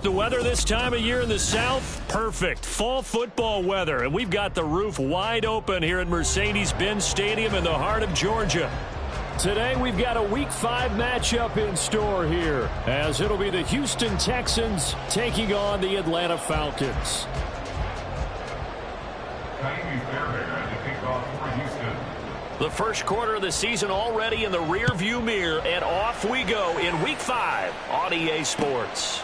The weather this time of year in the South, perfect. Fall football weather, and we've got the roof wide open here at Mercedes-Benz Stadium in the heart of Georgia. Today we've got a Week 5 matchup in store here, as it'll be the Houston Texans taking on the Atlanta Falcons. The first quarter of the season already in the rear-view mirror, and off we go in Week 5 on EA Sports.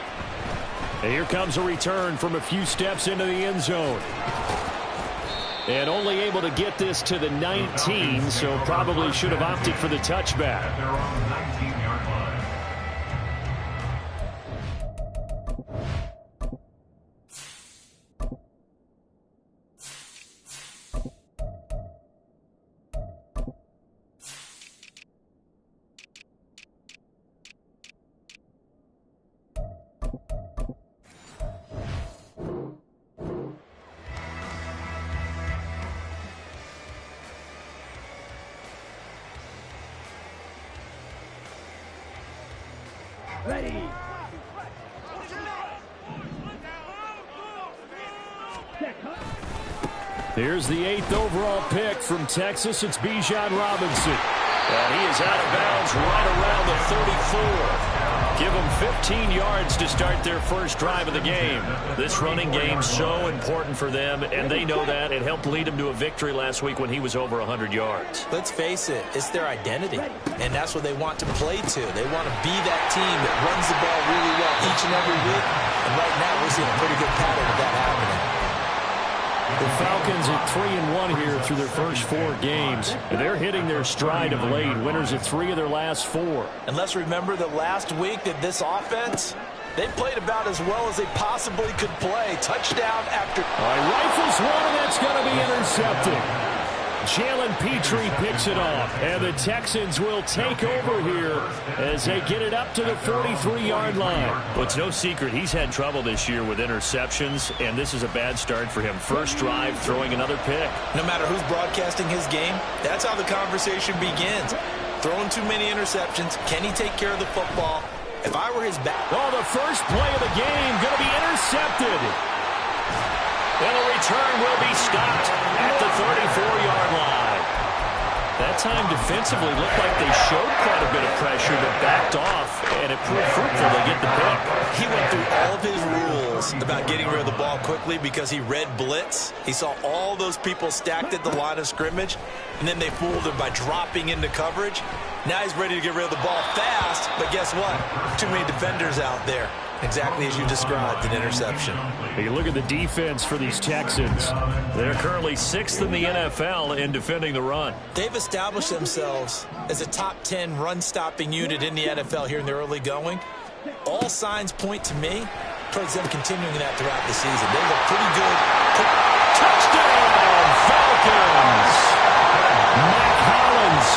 And here comes a return from a few steps into the end zone. And only able to get this to the 19, so probably should have opted for the touchback. Ready. Here's the 8th overall pick from Texas. It's Bijan Robinson. And he is out of bounds right around the 34. Give them 15 yards to start their first drive of the game. This running game so important for them, and they know that. It helped lead them to a victory last week when he was over 100 yards. Let's face it, it's their identity, and that's what they want to play to. They want to be that team that runs the ball really well each and every week, and right now we're seeing a pretty good pattern of that happening. The Falcons are 3-1 here through their first 4 games. They're hitting their stride of late. Winners of 3 of their last 4. And let's remember that last week that this offense, they played about as well as they possibly could play. Touchdown after. All right, rifles one, and that's going to be intercepted. Jalen Petrie picks it off, and the Texans will take over here as they get it up to the 43-yard line. Well, it's no secret he's had trouble this year with interceptions, and this is a bad start for him. First drive, throwing another pick. No matter who's broadcasting his game, that's how the conversation begins. Throwing too many interceptions. Can he take care of the football? If I were his back. Oh, the first play of the game going to be intercepted. And the return will be stopped at the 34-yard line. That time defensively looked like they showed quite a bit of pressure but backed off, and it proved fruitful to get the pick. He went through all of his rules about getting rid of the ball quickly because he read blitz. He saw all those people stacked at the line of scrimmage, and then they fooled him by dropping into coverage. Now he's ready to get rid of the ball fast, but guess what? Too many defenders out there. Exactly as you described, an interception. You look at the defense for these Texans. They're currently 6th in the NFL in defending the run. They've established themselves as a top 10 run-stopping unit in the NFL here in the early going. All signs point to me towards them continuing that throughout the season. They look pretty good. Touchdown, Falcons! Mack Hollins,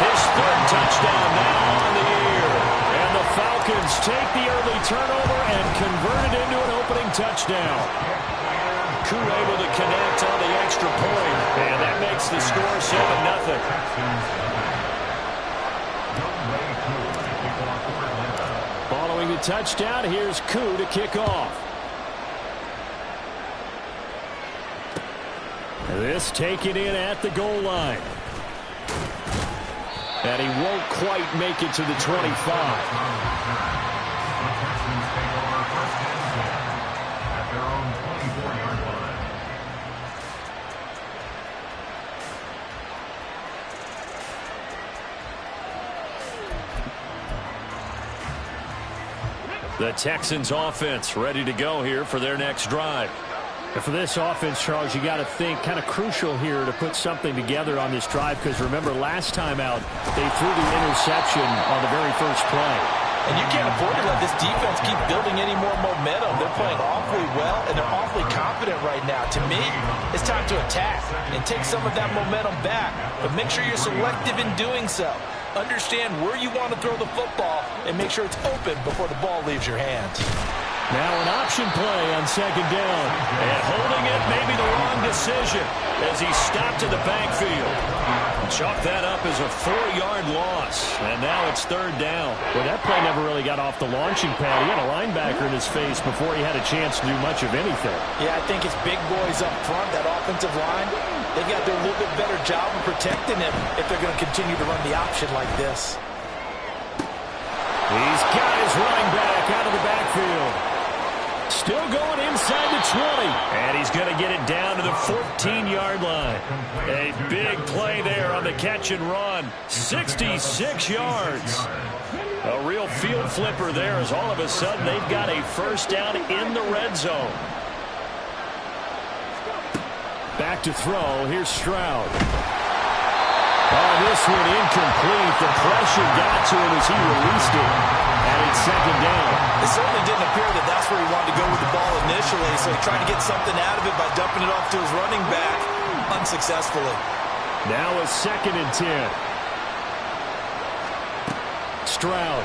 his 3rd touchdown now on the year. And the Falcons take the early turnover and convert it into an opening touchdown. Koo able to connect on the extra point, and that makes the score 7-0. Following the touchdown, here's Koo to kick off. This taken in at the goal line. And he won't quite make it to the 25. The Texans offense ready to go here for their next drive. And for this offense, Charles, you got to think kind of crucial here to put something together on this drive, because remember last time out they threw the interception on the very first play. And you can't afford to let this defense keep building any more momentum. They're playing awfully well, and they're awfully confident right now. To me, it's time to attack and take some of that momentum back. But make sure you're selective in doing so. Understand where you want to throw the football and make sure it's open before the ball leaves your hands. Now an option play on 2nd down. And holding it may be the wrong decision as he stopped in the backfield. Chalk that up as a 4-yard loss. And now it's third down. Well, that play never really got off the launching pad. He had a linebacker in his face before he had a chance to do much of anything. Yeah, I think it's big boys up front, that offensive line. They've got to do a little bit better job of protecting him if they're going to continue to run the option like this. He's got his running back out of the backfield. Still going inside the 20. And he's going to get it down to the 14-yard line. A big play there on the catch and run. 66 yards. A real field flipper there as all of a sudden they've got a first down in the red zone. Back to throw. Here's Stroud. Oh, this one incomplete. The pressure got to him as he released it. And it's second down. It certainly didn't appear that that's where he wanted to go with the ball initially, so he tried to get something out of it by dumping it off to his running back unsuccessfully. Now a 2nd and 10. Stroud.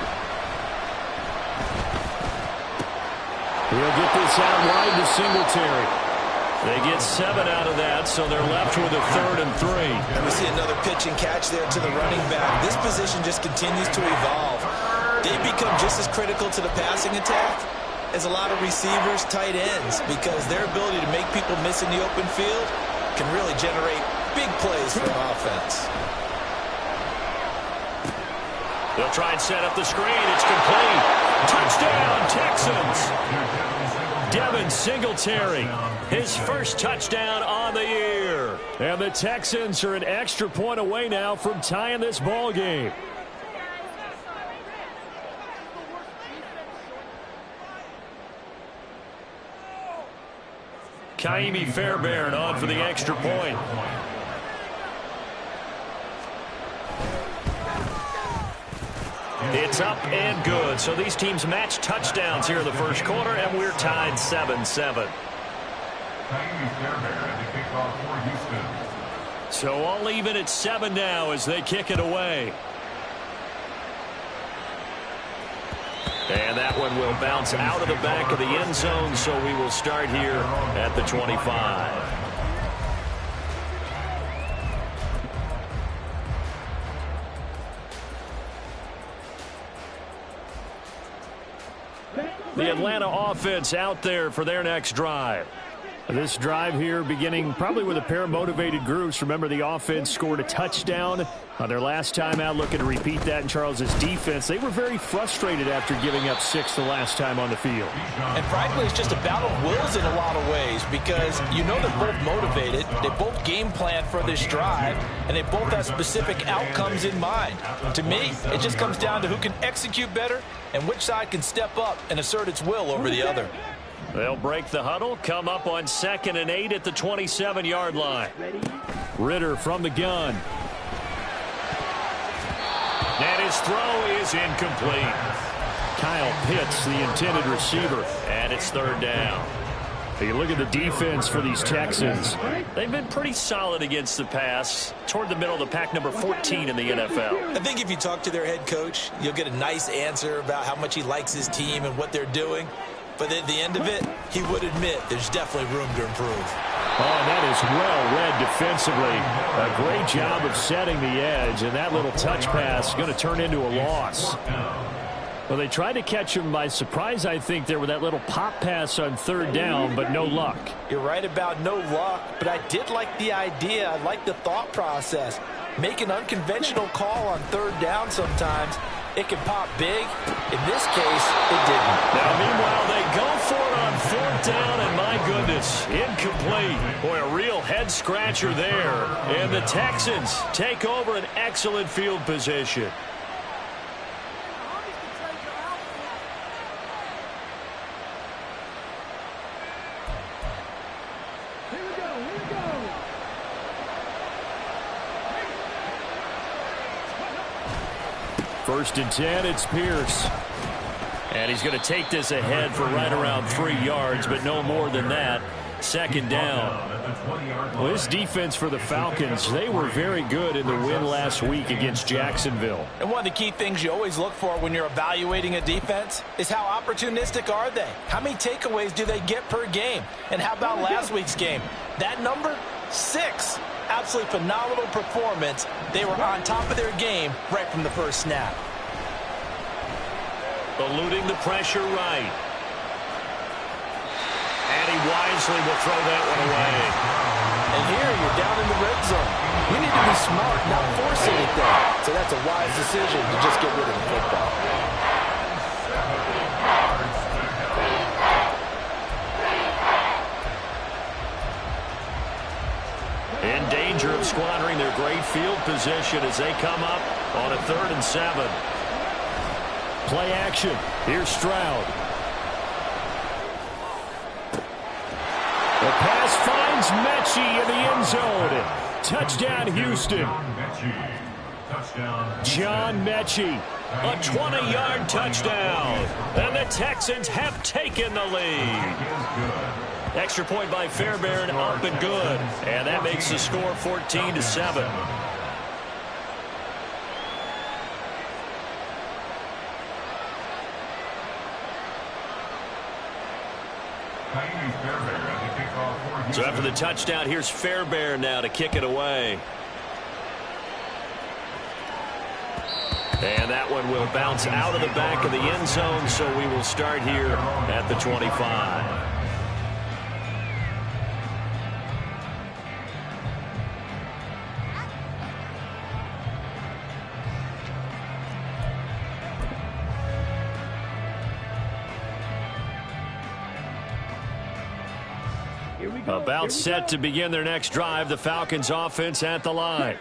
He'll get this out wide to Singletary. They get 7 out of that, so they're left with a 3rd and 3. And we see another pitch and catch there to the running back. This position just continues to evolve. They become just as critical to the passing attack as a lot of receivers, tight ends, because their ability to make people miss in the open field can really generate big plays for an offense. They'll try and set up the screen. It's complete. Touchdown, Texans. Devin Singletary, his first touchdown on the year. And the Texans are an extra point away now from tying this ball game. Kaimi Fairbairn on for the extra point. It's up and good. So these teams match touchdowns here in the first quarter, and we're tied 7-7. So all even at 7 now as they kick it away. And that one will bounce out of the back of the end zone, so we will start here at the 25. The Atlanta offense out there for their next drive. This drive here beginning probably with a pair of motivated groups. Remember, the offense scored a touchdown on their last time out, looking to repeat that in Charles's defense. They were very frustrated after giving up 6 the last time on the field. And frankly, it's just a battle of wills in a lot of ways, because you know they're both motivated, they both game plan for this drive, and they both have specific outcomes in mind. To me, it just comes down to who can execute better and which side can step up and assert its will over the other. They'll break the huddle, come up on 2nd and 8 at the 27-yard line. Ritter from the gun. And his throw is incomplete. Kyle Pitts, the intended receiver. And it's 3rd down. You look at the defense for these Texans. They've been pretty solid against the pass, toward the middle of the pack, number 14 in the NFL. I think if you talk to their head coach, you'll get a nice answer about how much he likes his team and what they're doing. But at the end of it, he would admit there's definitely room to improve. Oh, that is well read defensively. A great job of setting the edge, and that little touch pass is going to turn into a loss. Well, they tried to catch him by surprise, I think, there with that little pop pass on 3rd down, but no luck. You're right about no luck, but I did like the idea. I like the thought process. Make an unconventional call on 3rd down sometimes. It can pop big. In this case, it didn't. Now, meanwhile, they go for it on 4th down, and my goodness, incomplete. Boy, a real head-scratcher there. And the Texans take over an excellent field position. First and 10, it's Pierce. And he's going to take this ahead for right around 3 yards, but no more than that. 2nd down. Well, this defense for the Falcons, they were very good in the win last week against Jacksonville. And one of the key things you always look for when you're evaluating a defense is how opportunistic are they? How many takeaways do they get per game? And how about last week's game? That number? 6. Absolutely phenomenal performance. They were on top of their game right from the first snap. Eluding the pressure right. And he wisely will throw that one away. And here you're down in the red zone. You need to be smart, not force anything. So that's a wise decision to just get rid of the football. In danger of squandering their great field position as they come up on a 3rd and 7. Play action. Here's Stroud. The pass finds Mechie in the end zone. Touchdown, Houston. John Mechie. A 20-yard touchdown. And the Texans have taken the lead. Extra point by Fairbairn, up and good. And that makes the score 14-7. So after the touchdown, here's Fairbairn now to kick it away. And that one will bounce out of the back of the end zone, so we will start here at the 25. About set to begin their next drive, the Falcons offense at the line.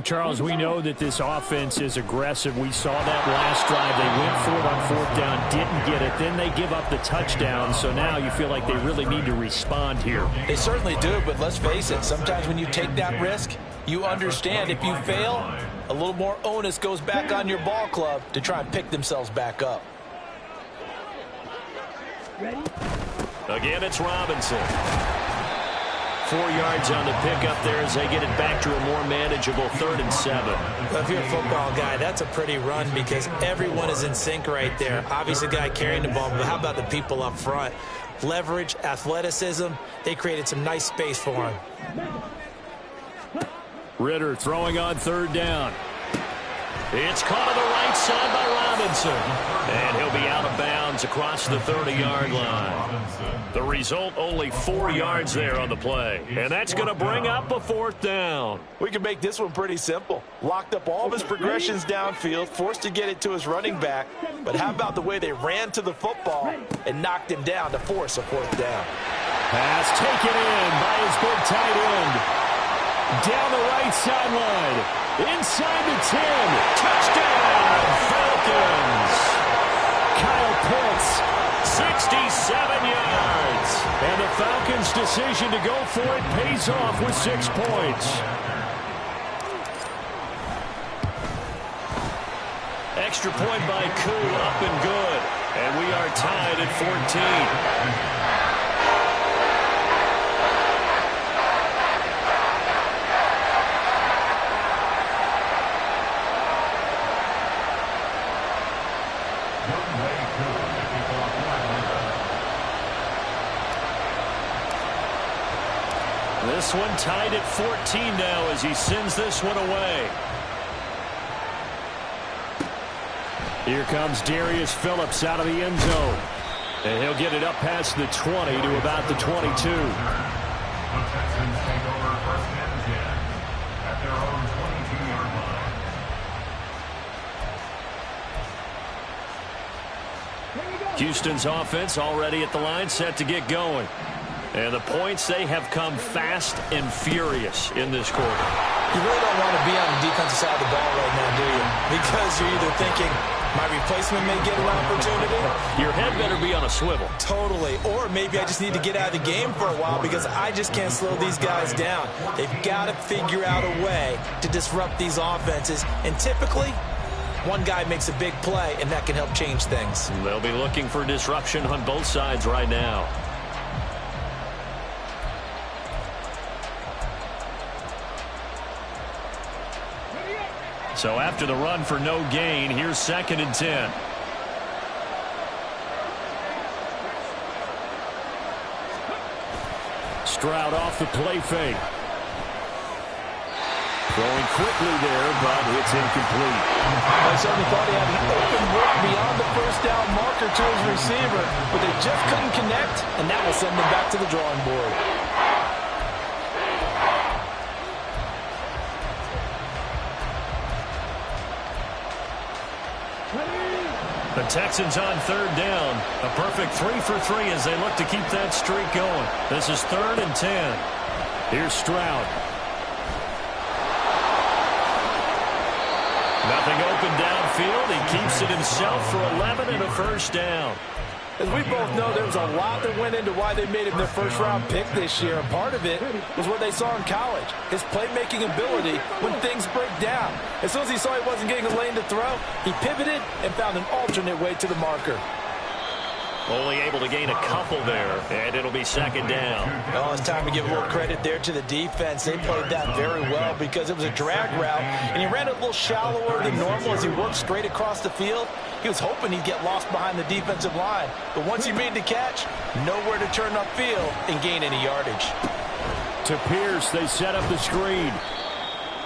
Charles, we know that this offense is aggressive. We saw that last drive. They went for it on 4th down, didn't get it. Then they give up the touchdown. So now you feel like they really need to respond here. They certainly do, but let's face it. Sometimes when you take that risk, you understand if you fail, a little more onus goes back on your ball club to try and pick themselves back up. Again, it's Robinson. 4 yards on the pickup there as they get it back to a more manageable 3rd and 7. Well, if you're a football guy, that's a pretty run because everyone is in sync right there. Obviously, the guy carrying the ball, but how about the people up front? Leverage, athleticism, they created some nice space for him. Ritter throwing on 3rd down. It's caught on the right side by Robinson. And he'll be out of bounds across the 30-yard line. The result, only 4 yards there on the play. And that's going to bring up a 4th down. We can make this one pretty simple. Locked up all of his progressions downfield, forced to get it to his running back. But how about the way they ran to the football and knocked him down to force a 4th down? Pass taken in by his big tight end. Down the right sideline. Inside the 10. Touchdown, Falcons. Kyle Pitts. 67 yards. And the Falcons' decision to go for it pays off with 6 points. Extra point by Koo, up and good. And we are tied at 14. This one tied at 14 now as he sends this one away. Here comes Darius Phillips out of the end zone. And he'll get it up past the 20 to about the 22. The Texans take over 1st and 10 at their own 22-yard line. Houston's offense already at the line, set to get going. And the points, they have come fast and furious in this quarter. You really don't want to be on the defensive side of the ball right now, do you? Because you're either thinking, my replacement may get an opportunity. Your head better be on a swivel. Totally. Or maybe I just need to get out of the game for a while because I just can't slow these guys down. They've got to figure out a way to disrupt these offenses. And typically, one guy makes a big play, and that can help change things. They'll be looking for disruption on both sides right now. So after the run for no gain, here's 2nd and 10. Stroud off the play fake. Throwing quickly there, but it's incomplete. I certainly thought he had an open look beyond the first down marker to his receiver, but they just couldn't connect, and that will send them back to the drawing board. The Texans on third down. A perfect 3 for 3 as they look to keep that streak going. This is 3rd and 10. Here's Stroud. Nothing open downfield. He keeps it himself for 11 and a first down. As we both know, there was a lot that went into why they made him their first-round pick this year. And part of it was what they saw in college, his playmaking ability when things break down. As soon as he saw he wasn't getting a lane to throw, he pivoted and found an alternate way to the marker. Only able to gain a couple there, and it'll be 2nd down. Oh, it's time to give a little credit there to the defense. They played that very well because it was a drag route, and he ran it a little shallower than normal as he worked straight across the field. He was hoping he'd get lost behind the defensive line, but once he made the catch, nowhere to turn upfield and gain any yardage. To Pierce, they set up the screen.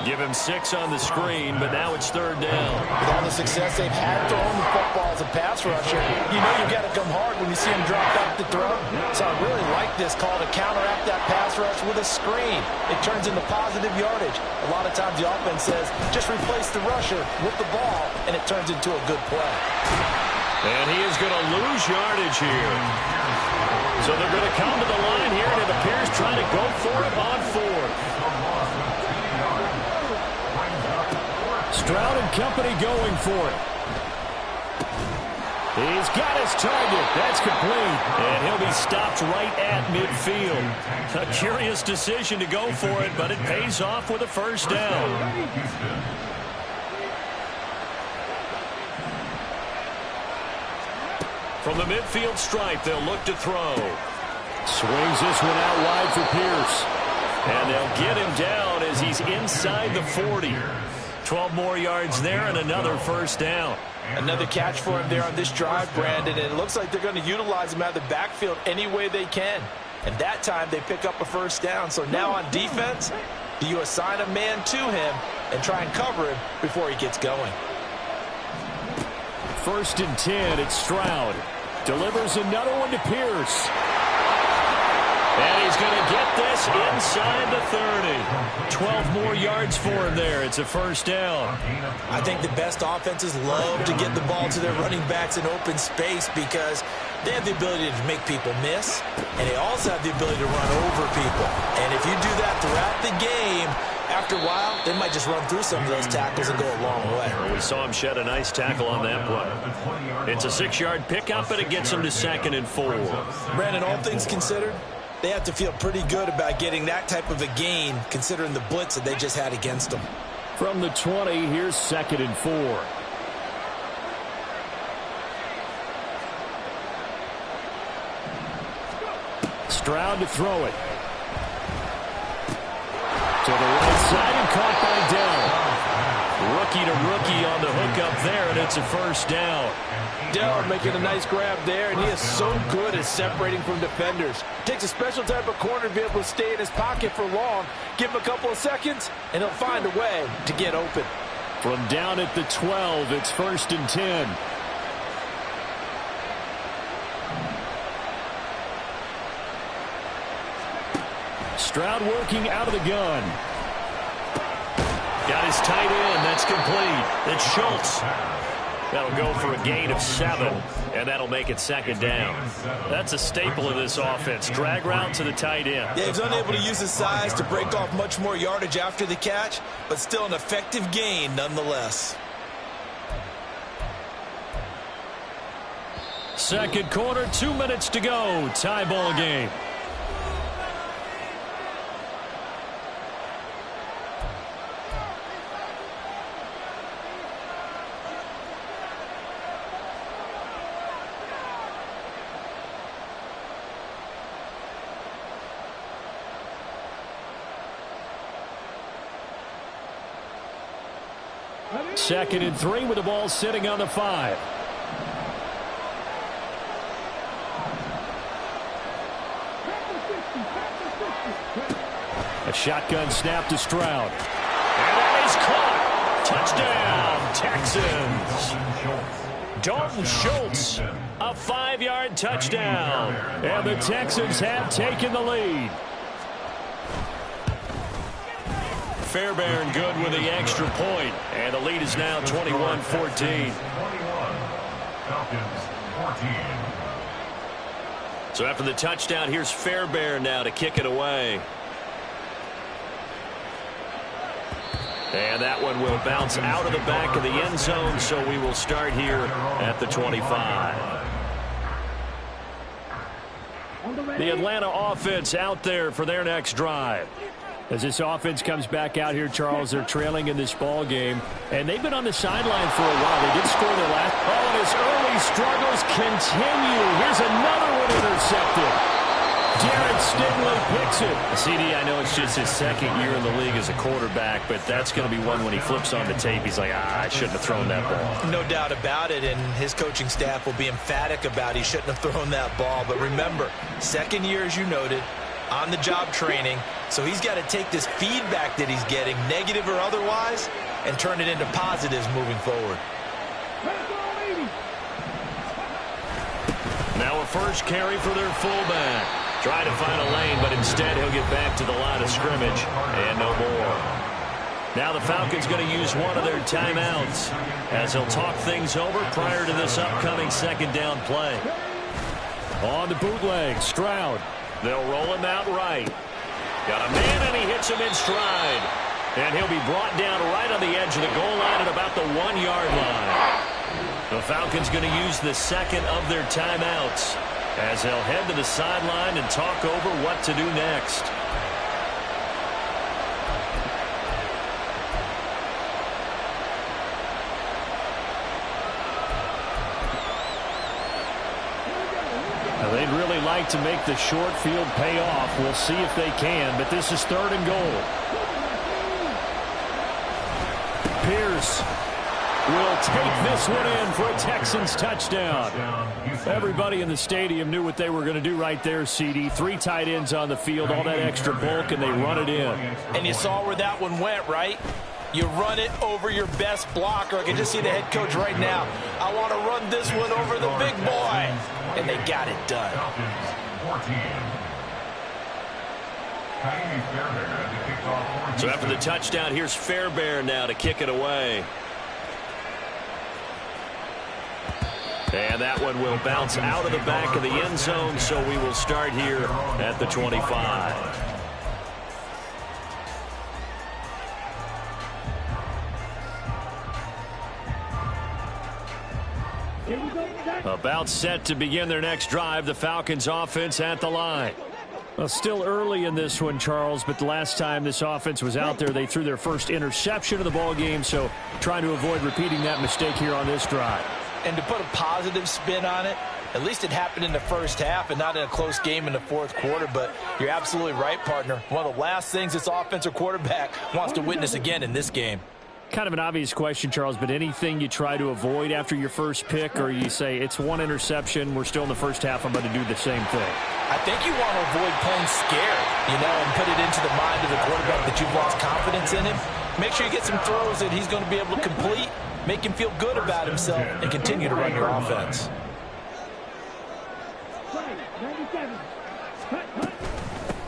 Give him 6 on the screen, but now it's 3rd down. With all the success they've had throwing the football as a pass rusher, you know you've got to come hard when you see him drop back to throw. So I really like this call to counteract that pass rush with a screen. It turns into positive yardage. A lot of times the offense says, just replace the rusher with the ball, and it turns into a good play. And he is going to lose yardage here. So they're going to come to the line here, and it appears trying to go for it on 4th. Stroud and company going for it. He's got his target. That's complete. And he'll be stopped right at midfield. A curious decision to go for it, but it pays off with a first down. From the midfield stripe, they'll look to throw. Swings this one out wide for Pierce. And they'll get him down as he's inside the 40. 12 more yards there and another first down. Another catch for him there on this drive, Brandon, and it looks like they're going to utilize him out of the backfield any way they can. And that time they pick up a first down. So now on defense, do you assign a man to him and try and cover him before he gets going? 1st and 10, it's Stroud. Delivers another one to Pierce. And he's going to get this inside the 30. 12 more yards for him there. It's a first down. I think the best offenses love to get the ball to their running backs in open space because they have the ability to make people miss, and they also have the ability to run over people. And if you do that throughout the game, after a while, they might just run through some of those tackles and go a long way. Well, we saw him shed a nice tackle on that play. It's a 6-yard pickup, and it gets him to 2nd and 4. Brandon, all things considered, they have to feel pretty good about getting that type of a gain, considering the blitz that they just had against them. From the 20, here's 2nd and 4. Stroud to throw it. To the right side and caught by Dell. Rookie to rookie on the hook up there, and it's a first down. Dell making a nice grab there, and he is so good at separating from defenders. Takes a special type of corner to be able to stay in his pocket for long. Give him a couple of seconds, and he'll find a way to get open. From down at the 12, it's 1st and 10. Stroud working out of the gun. Got his tight end. That's complete. It's Schultz. That'll go for a gain of 7, and that'll make it 2nd down. That's a staple of this offense. Drag route to the tight end. Yeah, he's unable to use his size to break off much more yardage after the catch, but still an effective gain nonetheless. Second quarter, 2 minutes to go. Tie ball game. Second and 3 with the ball sitting on the 5. A shotgun snap to Stroud. And is caught. Touchdown, Texans. Dalton Schultz, a 5-yard touchdown. And the Texans have taken the lead. Fairbairn good with the extra point, and the lead is now 21-14. So after the touchdown, here's Fairbairn now to kick it away. And that one will bounce out of the back of the end zone, so we will start here at the 25. The Atlanta offense out there for their next drive. As this offense comes back out here, Charles, they're trailing in this ball game, and they've been on the sideline for a while. They did score their last. Oh, and his early struggles continue. Here's another one intercepted. Jared Stingley picks it. CD, I know it's just his second year in the league as a quarterback, but that's going to be one when he flips on the tape. He's like, I shouldn't have thrown that ball. No doubt about it, and his coaching staff will be emphatic about he shouldn't have thrown that ball. But remember, second year, as you noted, on-the-job training, so he's got to take this feedback that he's getting, negative or otherwise, and turn it into positives moving forward. Now a first carry for their fullback. Trying to find a lane, but instead he'll get back to the line of scrimmage, and no more. Now the Falcons going to use one of their timeouts as they'll talk things over prior to this upcoming second down play. On the bootleg, Stroud. They'll roll him out right. Got a man, and he hits him in stride. And he'll be brought down right on the edge of the goal line at about the 1-yard line. The Falcons going to use the second of their timeouts as they'll head to the sideline and talk over what to do next. They'd really like to make the short field pay off. We'll see if they can, but this is 3rd and goal. Pierce will take this one in for a Texans touchdown. Everybody in the stadium knew what they were going to do right there, CD. 3 tight ends on the field, all that extra bulk, and they run it in. And you saw where that one went, right? You run it over your best blocker. I can just see the head coach right now. I want to run this one over the big boy. And they got it done. So after the touchdown, here's Fairbairn now to kick it away. And that one will bounce out of the back of the end zone, so we will start here at the 25. About set to begin their next drive, the Falcons offense at the line. Well, still early in this one, Charles, but the last time this offense was out there, they threw their first interception of the ball game, so trying to avoid repeating that mistake here on this drive. And to put a positive spin on it, at least it happened in the first half and not in a close game in the fourth quarter, but you're absolutely right, partner. One of the last things this offensive quarterback wants to witness again in this game. Kind of an obvious question, Charles, but anything you try to avoid after your first pick, or you say it's one interception, we're still in the first half, I'm going to do the same thing? I think you want to avoid playing scared, and put it into the mind of the quarterback that you've lost confidence in him. Make sure you get some throws that he's going to be able to complete, make him feel good about himself, and continue to run your offense.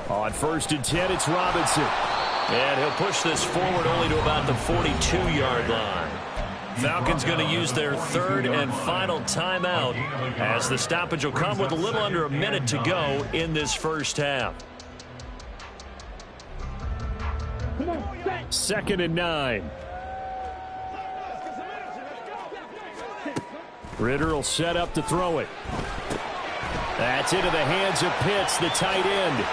On 1st and 10, it's Robinson. And he'll push this forward only to about the 42-yard line. Falcons going to use their 3rd and final timeout as the stoppage will come with a little under a minute to go in this first half. 2nd and 9. Ritter will set up to throw it. That's into the hands of Pitts, the tight end.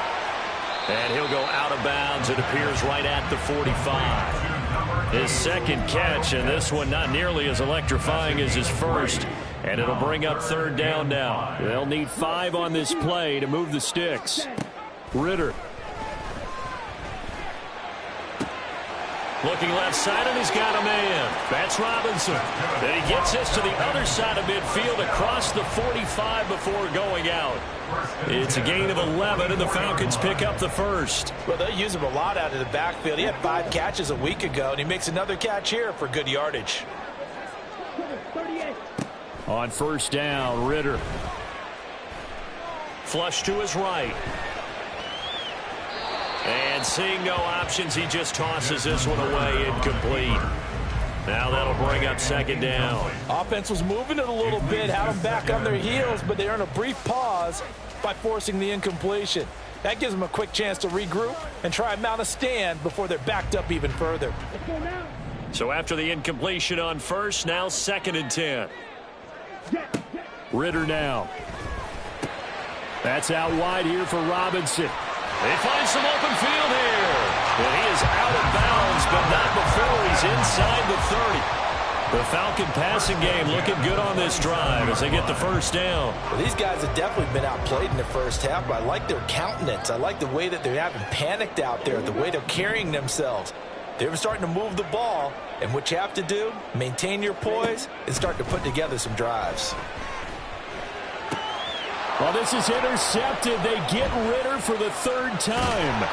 And he'll go out of bounds, it appears, right at the 45. His second catch, and this one not nearly as electrifying as his first. And it'll bring up 3rd down now. They'll need 5 on this play to move the sticks. Ritter Looking left side, and he's got a man. That's Robinson. And he gets this to the other side of midfield across the 45 before going out. It's a gain of 11, and the Falcons pick up the first. Well, they use him a lot out of the backfield. He had 5 catches a week ago, and he makes another catch here for good yardage. On first down, Ritter. Flush to his right. And seeing no options, he just tosses this one away, incomplete. Now that'll bring up second down. Offense was moving it a little bit, had them back on their heels, but they earned a brief pause by forcing the incompletion. That gives them a quick chance to regroup and try and mount a stand before they're backed up even further. So after the incompletion on first, now 2nd and 10. Ritter now. That's out wide here for Robinson. They find some open field here. And he is out of bounds, but not before he's inside the 30. The Falcon passing game looking good on this drive as they get the first down. Well, these guys have definitely been outplayed in the first half, but I like their countenance. I like the way that they're having panicked out there, the way they're carrying themselves. They're starting to move the ball, and what you have to do, maintain your poise and start to put together some drives. Well, this is intercepted. They get Ritter for the 3rd time.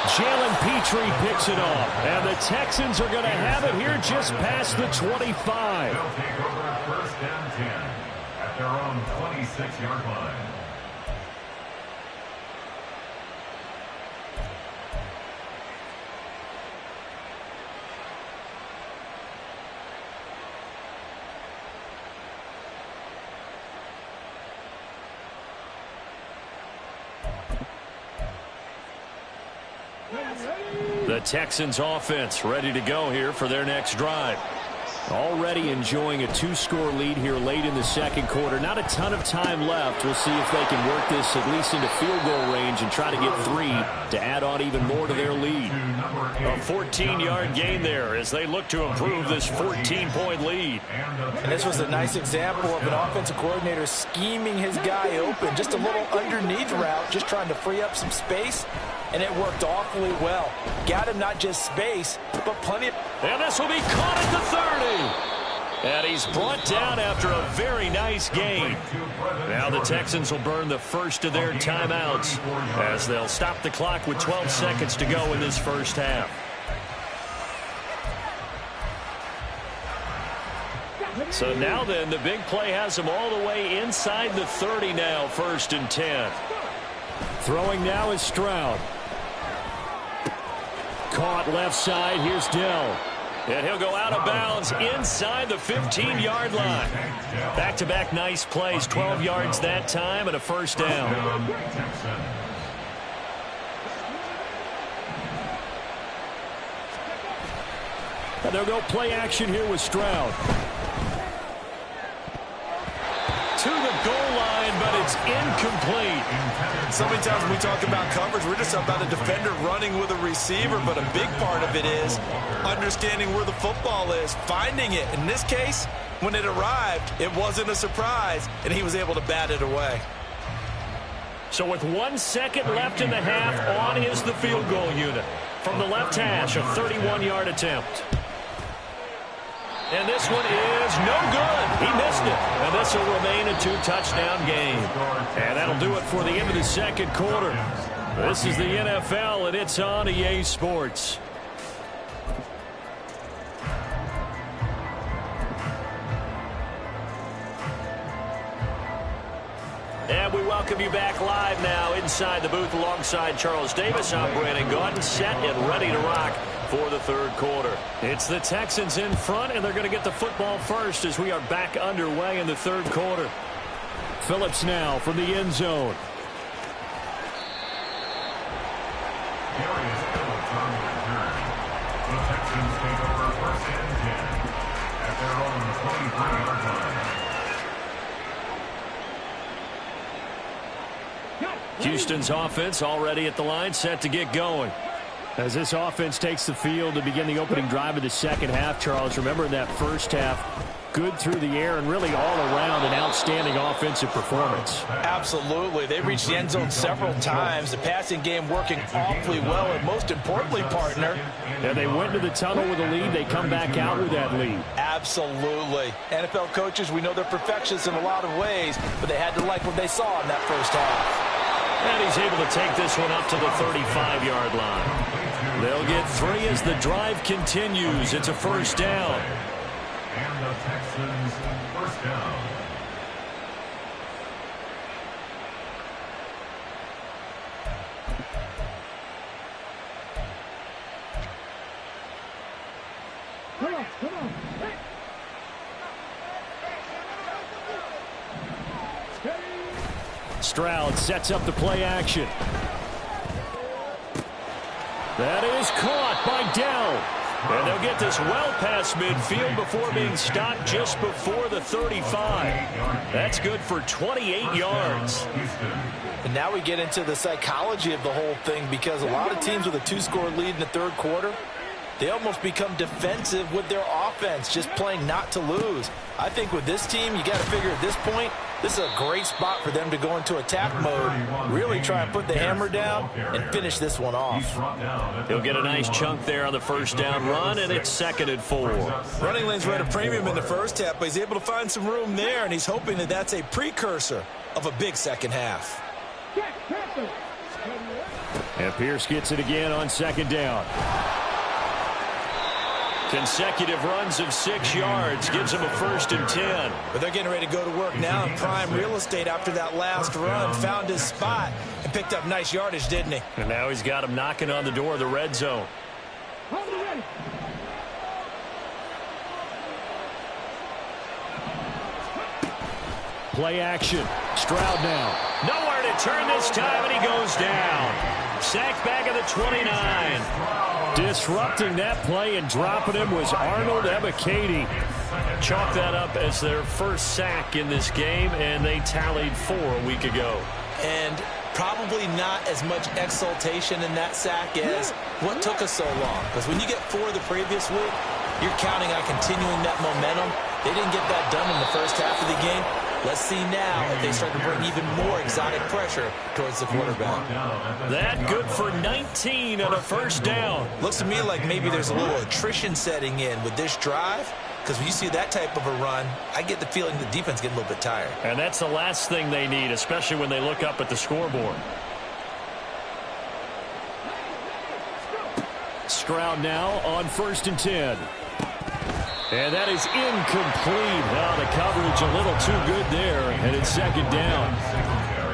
Jalen Petrie picks it off, and the Texans are going to have it here just past the 25. They'll take over first and 10 at their own 26-yard line. The Texans offense ready to go here for their next drive. Already enjoying a 2-score lead here late in the second quarter. Not a ton of time left. We'll see if they can work this at least into field goal range and try to get 3 to add on even more to their lead. A 14-yard gain there as they look to improve this 14-point lead. And this was a nice example of an offensive coordinator scheming his guy open. Just a little underneath route, just trying to free up some space, and it worked awfully well. Got him not just space, but plenty of... And this will be caught at the 30. And he's brought down after a very nice gain. Now the Texans will burn the first of their timeouts as they'll stop the clock with 12 seconds to go in this first half. So now then, the big play has them all the way inside the 30 now, 1st and 10. Throwing now is Stroud. Caught left side. Here's Dell. And he'll go out of bounds inside the 15-yard line. Back-to-back nice plays, 12 yards that time and a first down. And they'll go play action here with Stroud. To the goal line, but it's incomplete. So many times when we talk about coverage, we're just about a defender running with a receiver, but a big part of it is understanding where the football is, finding it. In this case, when it arrived, it wasn't a surprise, and he was able to bat it away. So with 1 second left in the half, on is the field goal unit. From the left hash, a 31-yard attempt. And this one is no good. He missed it. And this will remain a 2-touchdown game. And that'll do it for the end of the second quarter. This is the NFL, and it's on EA Sports. And we welcome you back live now inside the booth alongside Charles Davis. I'm Brandon Gaudin, set and ready to rock for the third quarter. It's the Texans in front, and they're going to get the football first as we are back underway in the third quarter. Phillips now from the end zone. Darius Phillips on the return. The Texans take over first and 10 at their own 23-yard line. Houston's offense already at the line, set to get going. As this offense takes the field to begin the opening drive of the second half, Charles, remember in that first half, good through the air and really all around an outstanding offensive performance. Absolutely. They reached the end zone several times. The passing game working awfully well, and most importantly, partner. And they went to the tunnel with a lead. They come back out with that lead. Absolutely. NFL coaches, we know they're perfectionists in a lot of ways, but they had to like what they saw in that first half. And he's able to take this one up to the 35-yard line. They'll get 3 as the drive continues. It's a first down. And the Texans first down. Come on. Stroud sets up the play action. That is caught by Dell. And they'll get this well past midfield before being stopped just before the 35. That's good for 28 yards. And now we get into the psychology of the whole thing, because a lot of teams with a 2-score lead in the third quarter, they almost become defensive with their offense, just playing not to lose. I think with this team, you got to figure at this point, this is a great spot for them to go into attack mode, really try and put the hammer down and finish this one off. He'll get a nice chunk there on the first down run, and it's 2nd and 4. Running lanes were at a premium in the first half, but he's able to find some room there, and he's hoping that that's a precursor of a big second half. And Pierce gets it again on 2nd down. Consecutive runs of 6 yards gives him a 1st and 10. But they're getting ready to go to work now in prime real estate after that last run. Found his spot and picked up nice yardage, didn't he? And now he's got him knocking on the door of the red zone. Play action. Stroud now. Nowhere to turn this time, and he goes down. Sacked back at the 29. Disrupting that play and dropping him was Arnold Ebiketie. Chalk that up as their first sack in this game, and they tallied 4 a week ago. And probably not as much exultation in that sack as what took us so long. Because when you get 4 the previous week, you're counting on continuing that momentum. They didn't get that done in the first half of the game. Let's see now if they start to bring even more exotic pressure towards the quarterback. That good for 19 on a first down. Looks to me like maybe there's a little attrition setting in with this drive, because when you see that type of a run, I get the feeling the defense getting a little bit tired. And that's the last thing they need, especially when they look up at the scoreboard. Stroud now on 1st and 10. And that is incomplete. Now the coverage a little too good there, and it's 2nd down.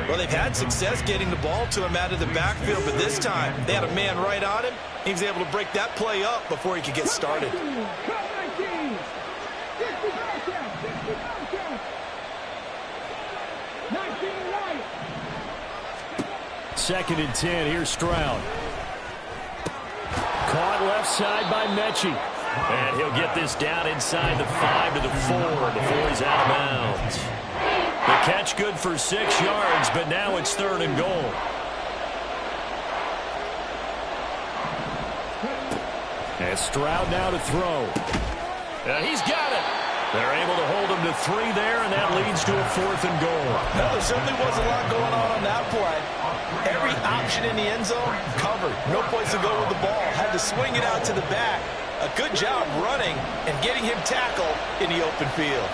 Well, they've had success getting the ball to him out of the backfield, but this time they had a man right on him. He was able to break that play up before he could get started. Second and 10. Here's Stroud. Caught left side by Mechie. And he'll get this down inside the 5 to the 4 before he's out of bounds. The catch good for 6 yards, but now it's 3rd and goal. And Stroud now to throw. And he's got it. They're able to hold him to 3 there, and that leads to a 4th and goal. Well, there certainly was a lot going on that play. Every option in the end zone covered. No place to go with the ball. Had to swing it out to the back. A good job running and getting him tackled in the open field.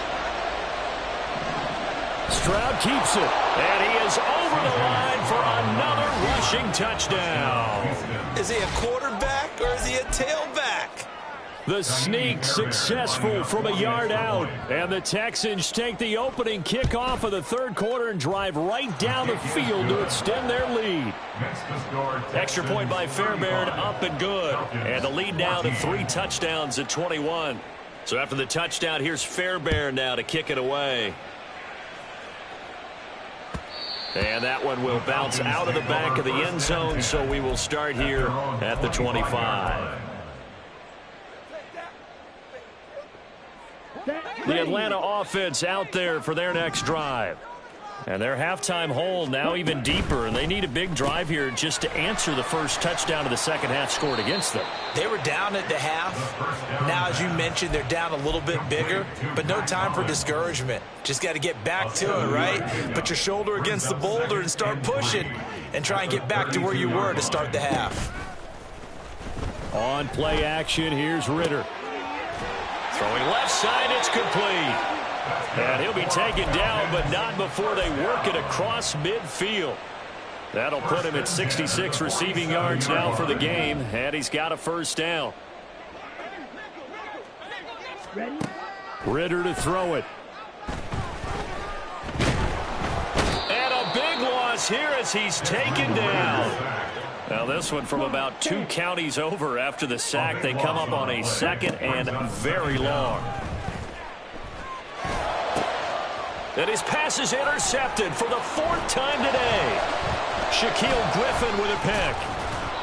Stroud keeps it. And he is over the line for another rushing touchdown. Is he a quarterback or is he a tailback? The sneak successful from a yard out. And the Texans take the opening kickoff of the third quarter and drive right down the field to extend their lead. Extra point by Fairbairn, up and good. And the lead now to 3 touchdowns at 21. So after the touchdown, here's Fairbairn now to kick it away. And that one will bounce out of the back of the end zone, so we will start here at the 25. The Atlanta offense out there for their next drive. And their halftime hole now even deeper, and they need a big drive here just to answer the first touchdown of the second half scored against them. They were down at the half. Now, as you mentioned, they're down a little bit bigger, but no time for discouragement. Just got to get back to it, right? Put your shoulder against the boulder and start pushing and try and get back to where you were to start the half. On play action, here's Ritter. Throwing left side, it's complete. And he'll be taken down, but not before they work it across midfield. That'll put him at 66 receiving yards now for the game, and he's got a first down. Ritter to throw it. And a big loss here as he's taken down. Now this one from about 2 counties over after the sack. They come up on a second and very long. And his pass is intercepted for the 4th time today. Shaquille Griffin with a pick.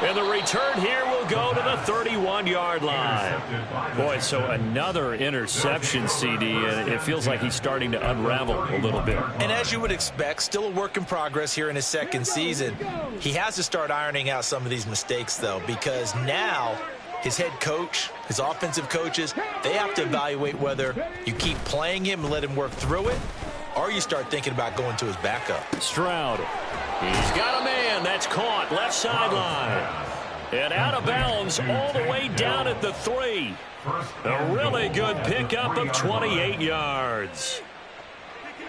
And the return here will go to the 31-yard line. Boy, so another interception, CD, and it feels like he's starting to unravel a little bit. And as you would expect, still a work in progress here in his second season. He has to start ironing out some of these mistakes, though, because now his head coach, his offensive coaches, they have to evaluate whether you keep playing him and let him work through it, or you start thinking about going to his backup. Stroud. He's got a man that's caught left sideline. And out of bounds all the way down at the 3. A really good pickup of 28 yards.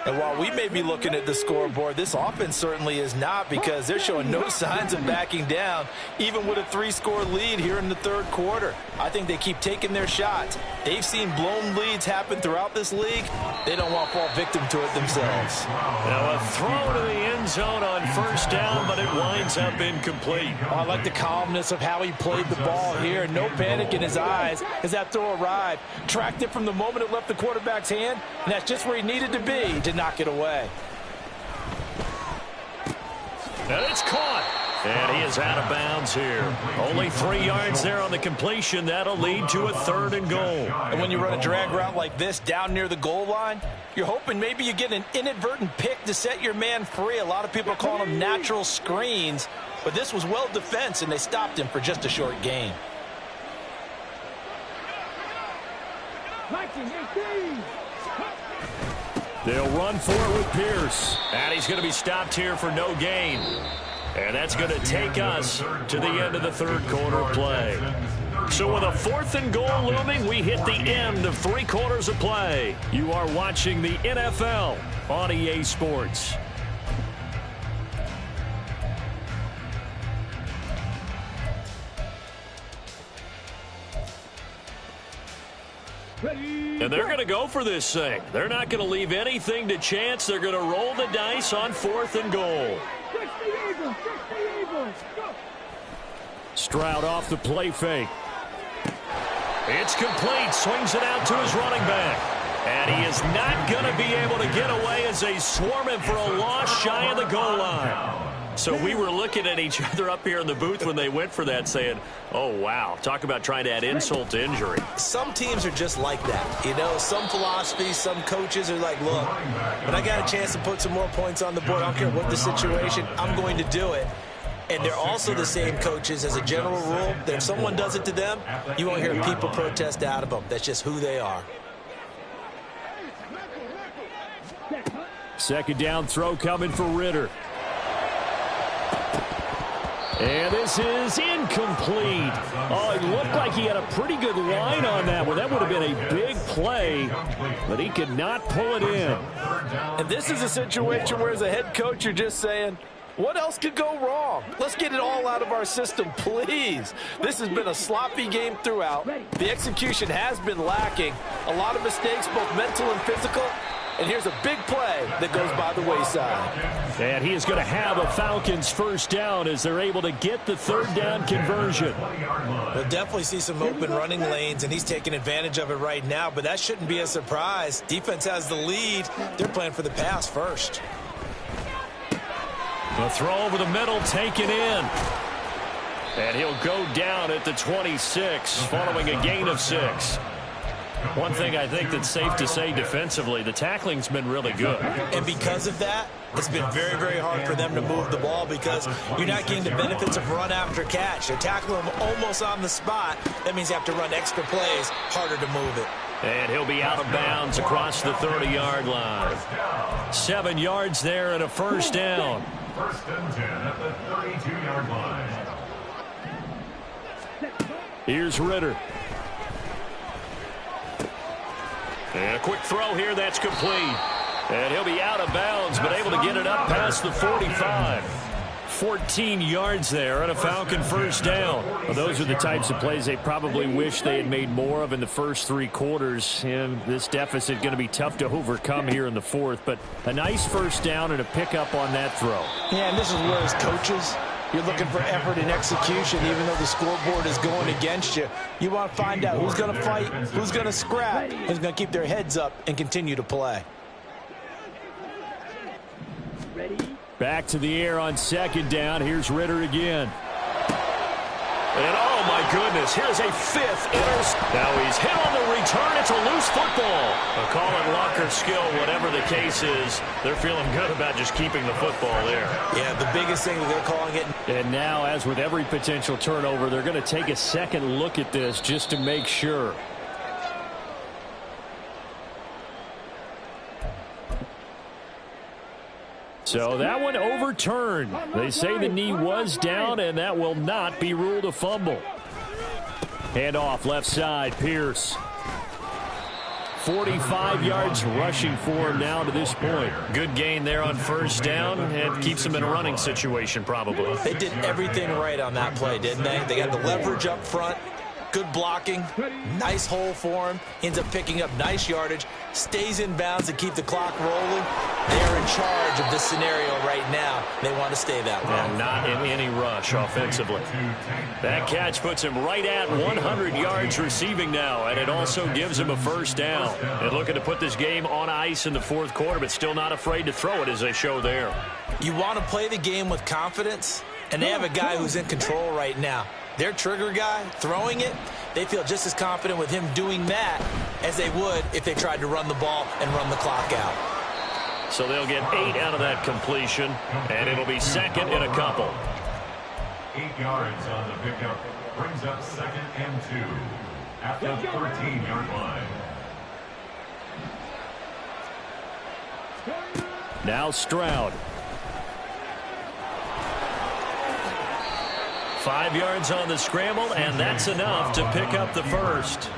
And while we may be looking at the scoreboard, this offense certainly is not, because they're showing no signs of backing down, even with a 3-score lead here in the third quarter. I think they keep taking their shots. They've seen blown leads happen throughout this league. They don't want to fall victim to it themselves. Now a throw to the end zone on first down, but it winds up incomplete. I like the calmness of how he played the ball here. No panic in his eyes as that throw arrived. Tracked it from the moment it left the quarterback's hand, and that's just where he needed to be to knock it away. And it's caught. And he is out of bounds here. Only 3 yards there on the completion. That'll lead to a 3rd and goal. And when you run a drag route like this down near the goal line, you're hoping maybe you get an inadvertent pick to set your man free. A lot of people call them natural screens, but this was well defense, and they stopped him for just a short gain. They'll run for it with Pierce. And he's going to be stopped here for no gain. And that's going to take us to the end of the third quarter play. So with a 4th and goal looming, we hit the end of 3 quarters of play. You are watching the NFL on EA Sports. And they're going to go for this thing. They're not going to leave anything to chance. They're going to roll the dice on 4th and goal. Stroud off the play fake. It's complete. Swings it out to his running back. And he is not going to be able to get away as they swarm him for a loss shy of the goal line. So we were looking at each other up here in the booth when they went for that, saying, oh, wow, talk about trying to add insult to injury. Some teams are just like that. You know, some philosophies, some coaches are like, look, when I got a chance to put some more points on the board, I don't care what the situation, I'm going to do it. And they're also the same coaches as a general rule that if someone does it to them, you won't hear people protest out of them. That's just who they are. Second down throw coming for Ritter. And this is incomplete. Oh, it looked like he had a pretty good line on that one. That would have been a big play, but he could not pull it in. And this is a situation where as a head coach, you're just saying, what else could go wrong? Let's get it all out of our system, please. This has been a sloppy game throughout. The execution has been lacking. A lot of mistakes, both mental and physical. And here's a big play that goes by the wayside. And he is going to have a Falcons first down as they're able to get the 3rd down conversion. We'll definitely see some open running lanes, and he's taking advantage of it right now, but that shouldn't be a surprise. Defense has the lead. They're playing for the pass first. The throw over the middle taken in. And he'll go down at the 26 following a gain of 6. One thing I think that's safe to say defensively, the tackling's been really good. And because of that, it's been very, very hard for them to move the ball because you're not getting the benefits of run after catch. They're tackling them almost on the spot. That means you have to run extra plays, harder to move it. And he'll be out of bounds across the 30-yard line. 7 yards there and a first down. First and 10 at the 32-yard line. Here's Ritter. And a quick throw here that's complete. And he'll be out of bounds, but able to get it up past the 45. 14 yards there and a Falcon first down. Well, those are the types of plays they probably wish they had made more of in the first 3 quarters. And this deficit going to be tough to overcome here in the fourth. But a nice first down and a pickup on that throw. Yeah, and this is where as coaches, you're looking for effort and execution even though the scoreboard is going against you. You want to find out who's going to fight, who's going to scrap, who's going to keep their heads up and continue to play. Back to the air on second down. Here's Ritter again. And oh my goodness, here's a 5th interception. Now he's hit on the return. It's a loose football. Call it luck or skill, whatever the case is. They're feeling good about just keeping the football there. Yeah, the biggest thing that they're calling it. And now, as with every potential turnover, they're going to take a second look at this just to make sure. So that one overturned. They say the knee was down, and that will not be ruled a fumble. Handoff left side, Pierce. 45 yards rushing for him now to this point. Good gain there on first down and keeps him in a running situation probably. They did everything right on that play, didn't they? They got the leverage up front. Good blocking, nice hole for him, ends up picking up nice yardage, stays in bounds to keep the clock rolling. They're in charge of this scenario right now. They want to stay that way. And not in any rush offensively. That catch puts him right at 100 yards receiving now, and it also gives him a first down. And looking to put this game on ice in the fourth quarter, but still not afraid to throw it as they show there. You want to play the game with confidence, and they have a guy who's in control right now. Their trigger guy throwing it, they feel just as confident with him doing that as they would if they tried to run the ball and run the clock out. So they'll get 8 out of that completion, and it'll be second in a couple. 8 yards on the pickup brings up second and 2 at the 13-yard line. Now Stroud. 5 yards on the scramble, and that's enough to pick up the first.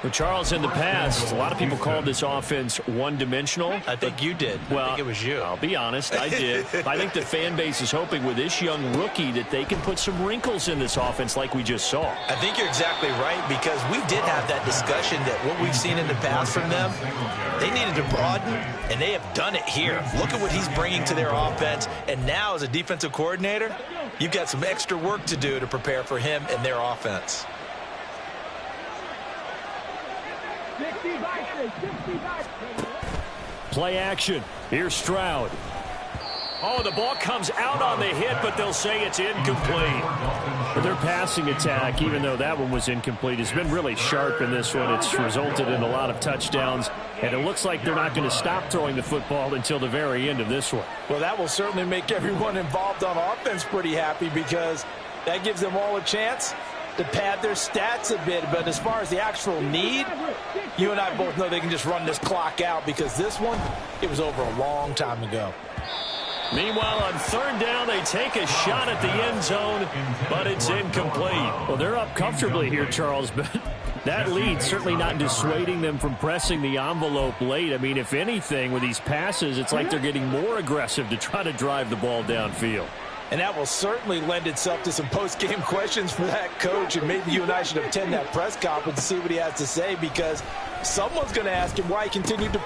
Well, Charles, in the past, a lot of people called this offense one-dimensional. I think you did. Well, I think it was you. I'll be honest, I did. I think the fan base is hoping with this young rookie that they can put some wrinkles in this offense like we just saw. I think you're exactly right because we did have that discussion that what we've seen in the past from them, they needed to broaden, and they have done it here. Look at what he's bringing to their offense, and now as a defensive coordinator, you've got some extra work to do to prepare for him and their offense. Play action. Here's Stroud. Oh, the ball comes out on the hit, but they'll say it's incomplete. But their passing attack, even though that one was incomplete, has been really sharp in this one. It's resulted in a lot of touchdowns, and it looks like they're not going to stop throwing the football until the very end of this one. Well, that will certainly make everyone involved on offense pretty happy because that gives them all a chance to pad their stats a bit. But as far as the actual need, you and I both know they can just run this clock out because this one, it was over a long time ago. Meanwhile, on third down, they take a shot at the end zone, but it's incomplete. Well, they're up comfortably here, Charles, but that lead certainly not dissuading them from pressing the envelope late. I mean, if anything, with these passes, it's like they're getting more aggressive to try to drive the ball downfield. And that will certainly lend itself to some post-game questions for that coach, and maybe you and I should attend that press conference to see what he has to say because someone's going to ask him why he continued to...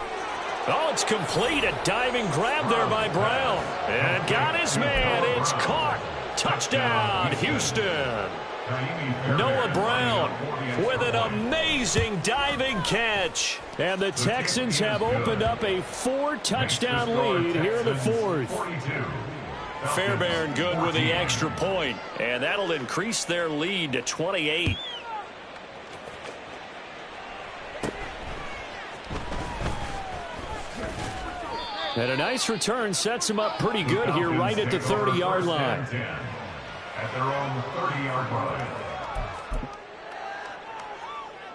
Oh, it's complete. A diving grab there by Brown. And got his man. It's caught. Touchdown, Houston. Noah Brown with an amazing diving catch. And the Texans have opened up a 4-touchdown lead here in the fourth. Fairbairn good with the extra point. And that'll increase their lead to 28. And a nice return sets him up pretty good here right at the 30-yard line. At their own 30-yard line.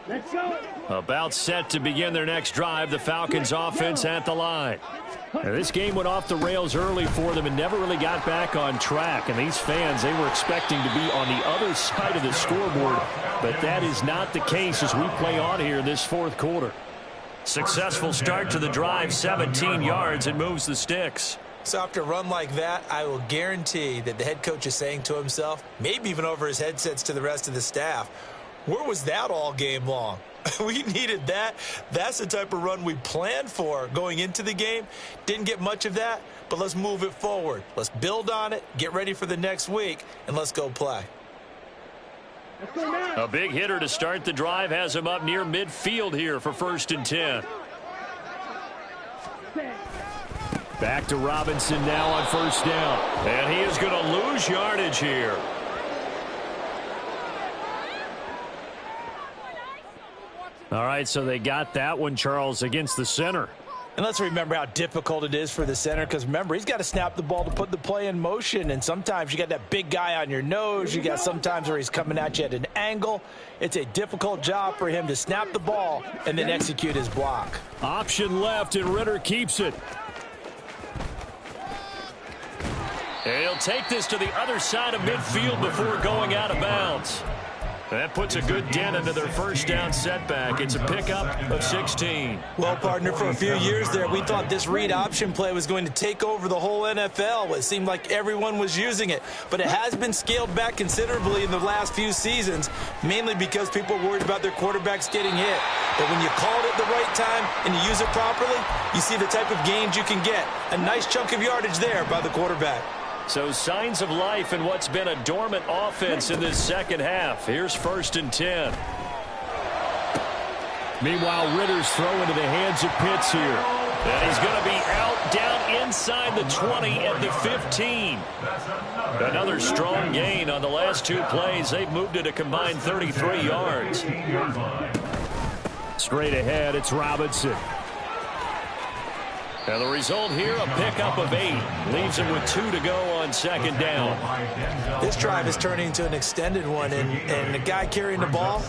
Let's go. About set to begin their next drive, the Falcons offense at the line. Now, this game went off the rails early for them and never really got back on track. And these fans, they were expecting to be on the other side of the scoreboard. But that is not the case as we play on here in this fourth quarter. Successful start to the drive, 17 yards, and moves the sticks. So after a run like that, I will guarantee that the head coach is saying to himself, maybe even over his headsets to the rest of the staff, where was that all game long? We needed that. That's the type of run we planned for going into the game. Didn't get much of that, but let's move it forward. Let's build on it, get ready for the next week, and let's go play. Let's go now. A big hitter to start the drive has him up near midfield here for 1st and 10. Back to Robinson now on 1st down. And he is going to lose yardage here. All right, so they got that one, Charles, against the center. And let's remember how difficult it is for the center, because remember, he's got to snap the ball to put the play in motion, and sometimes you got that big guy on your nose. You got sometimes where he's coming at you at an angle. It's a difficult job for him to snap the ball and then execute his block. Option left, and Ritter keeps it. And he'll take this to the other side of midfield before going out of bounds. That puts a good dent into their 1st down setback. It's a pickup of 16. Well, partner, for a few years there, we thought this read option play was going to take over the whole NFL. It seemed like everyone was using it. But it has been scaled back considerably in the last few seasons, mainly because people are worried about their quarterbacks getting hit. But when you call it at the right time and you use it properly, you see the type of gains you can get. A nice chunk of yardage there by the quarterback. So signs of life in what's been a dormant offense in this second half. Here's 1st and 10. Meanwhile, Ritter's throw into the hands of Pitts here. And he's going to be out down inside the 20 at the 15. Another strong gain on the last 2 plays. They've moved it a combined 33 yards. Straight ahead, it's Robinson. And the result here, a pickup of 8. Leaves him with 2 to go on 2nd down. This drive is turning into an extended one, and the guy carrying the ball,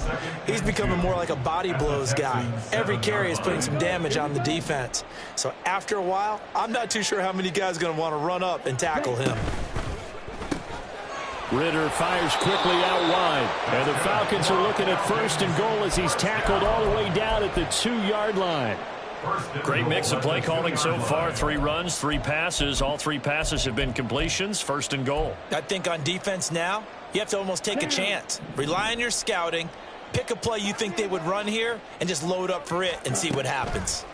he's becoming more like a body blows guy. Every carry is putting some damage on the defense. So after a while, I'm not too sure how many guys are going to want to run up and tackle him. Ritter fires quickly out wide. And the Falcons are looking at 1st and goal as he's tackled all the way down at the 2-yard line. Great mix of play calling so far. 3 runs, 3 passes. All 3 passes have been completions. 1st and goal. I think on defense now, you have to almost take a chance. Rely on your scouting. Pick a play you think they would run here and just load up for it and see what happens.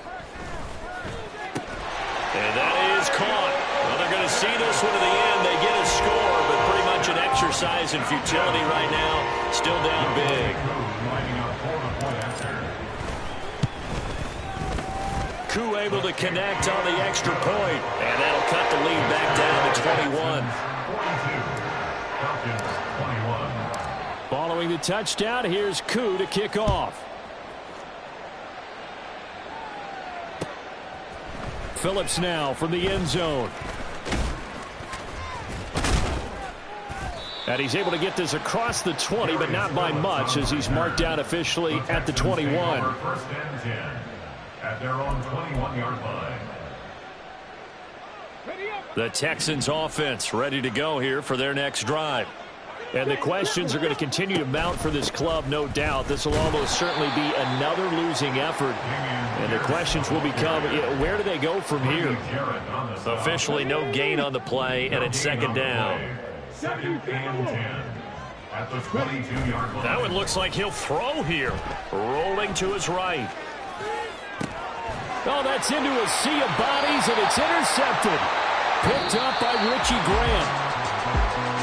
And that is caught. Well, they're going to see this one to the end. They get a score, but pretty much an exercise in futility right now. Still down big. Koo able to connect on the extra point, and that'll cut the lead back down to 21. Following the touchdown, here's Koo to kick off. Phillips now from the end zone. And he's able to get this across the 20, but not by much, as he's marked out officially at the 21. 1st and 10. At their own 21-yard line. The Texans offense ready to go here for their next drive. And the questions are going to continue to mount for this club, no doubt. This will almost certainly be another losing effort. And the questions will become, where do they go from here? Officially no gain on the play, and it's 2nd down. 2nd and 10. At the 22-yard line. That one looks like he'll throw here. Rolling to his right. Oh, that's into a sea of bodies, and it's intercepted. Picked up by Richie Grant.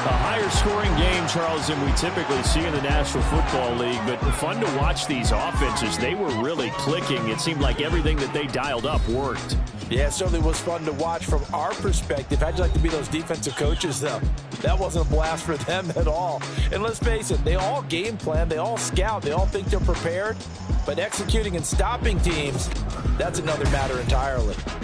A higher scoring game, Charles, than we typically see in the National Football League, but fun to watch these offenses. They were really clicking. It seemed like everything that they dialed up worked. Yeah, it certainly was fun to watch from our perspective. How'd you like to be those defensive coaches, though? That wasn't a blast for them at all. And let's face it, they all game plan, they all scout, they all think they're prepared. But executing and stopping teams, that's another matter entirely.